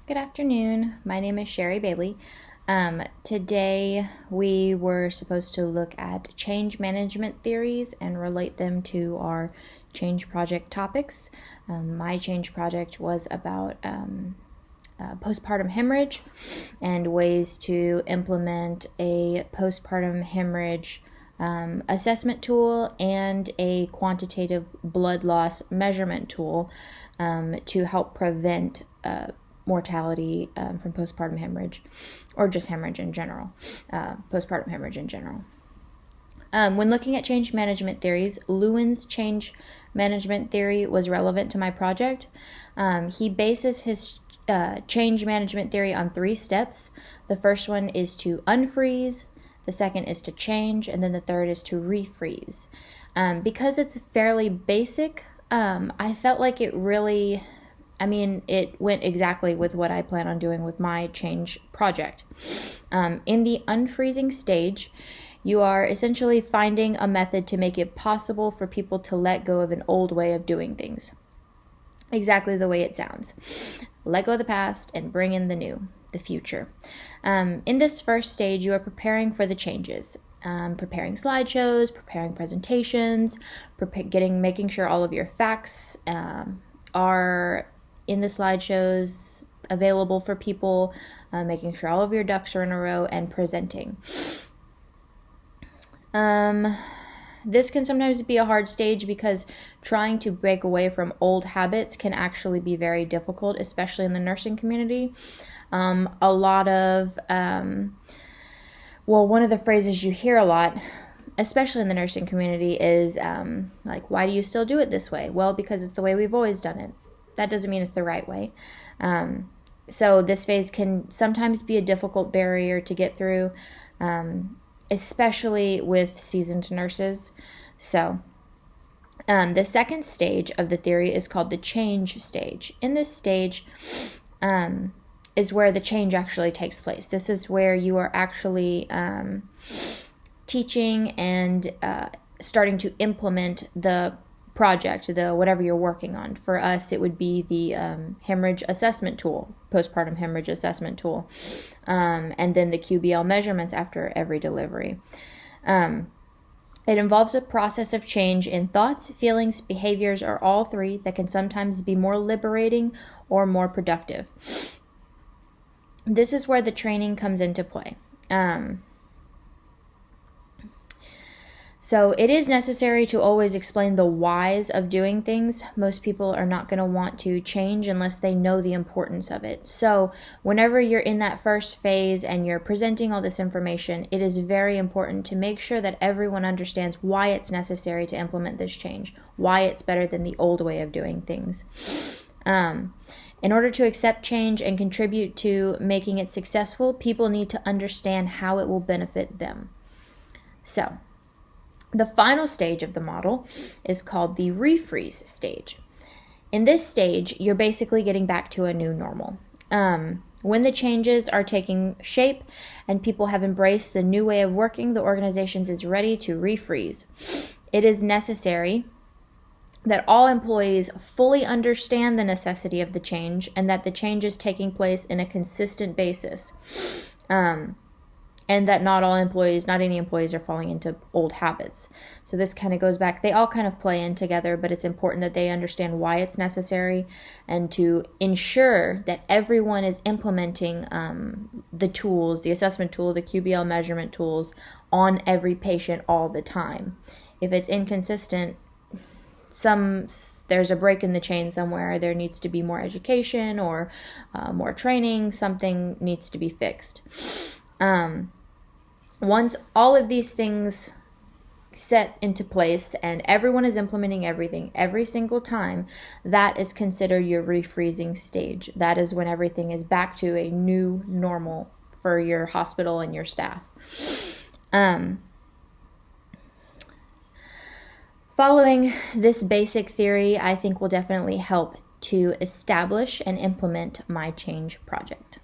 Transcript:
Good afternoon. My name is Sherry Bailey. Today we were supposed to look at change management theories and relate them to our change project topics. My change project was about postpartum hemorrhage and ways to implement a postpartum hemorrhage assessment tool and a quantitative blood loss measurement tool to help prevent mortality from postpartum hemorrhage, or just hemorrhage in general, postpartum hemorrhage in general. When looking at change management theories, Lewin's change management theory was relevant to my project. He bases his change management theory on 3 steps. The first one is to unfreeze, the second is to change, and then the third is to refreeze. Because it's fairly basic, I felt like it went exactly with what I plan on doing with my change project. In the unfreezing stage, you are essentially finding a method to make it possible for people to let go of an old way of doing things. Exactly the way it sounds. Let go of the past and bring in the new, the future. In this first stage, you are preparing for the changes. Preparing slideshows, preparing presentations, making sure all of your facts are in the slideshows available for people, making sure all of your ducks are in a row, and presenting. This can sometimes be a hard stage because trying to break away from old habits can actually be very difficult, especially in the nursing community. One of the phrases you hear a lot, especially in the nursing community, is why do you still do it this way? Well, because it's the way we've always done it. That doesn't mean it's the right way. So this phase can sometimes be a difficult barrier to get through, especially with seasoned nurses. So the second stage of the theory is called the change stage. In this stage is where the change actually takes place. This is where you are actually teaching and starting to implement the project, whatever you're working on. For us, it would be the hemorrhage assessment tool, postpartum hemorrhage assessment tool, and then the QBL measurements after every delivery. It involves a process of change in thoughts, feelings, behaviors, or all 3 that can sometimes be more liberating or more productive. This is where the training comes into play. So it is necessary to always explain the whys of doing things. Most people are not going to want to change unless they know the importance of it. So whenever you're in that first phase and you're presenting all this information, it is very important to make sure that everyone understands why it's necessary to implement this change, why it's better than the old way of doing things. In order to accept change and contribute to making it successful, people need to understand how it will benefit them. So the final stage of the model is called the refreeze stage. In this stage, you're basically getting back to a new normal. When the changes are taking shape and people have embraced the new way of working, the organization is ready to refreeze. It is necessary that all employees fully understand the necessity of the change and that the change is taking place in a consistent basis. And that not any employees are falling into old habits. So this kind of goes back, they all kind of play in together, but it's important that they understand why it's necessary and to ensure that everyone is implementing the tools, the assessment tool, the QBL measurement tools on every patient all the time. If it's inconsistent, there's a break in the chain somewhere. There needs to be more education or more training. Something needs to be fixed. Once all of these things set into place and everyone is implementing everything every single time, that is considered your refreezing stage. That is when everything is back to a new normal for your hospital and your staff. Following this basic theory, I think will definitely help to establish and implement my change project.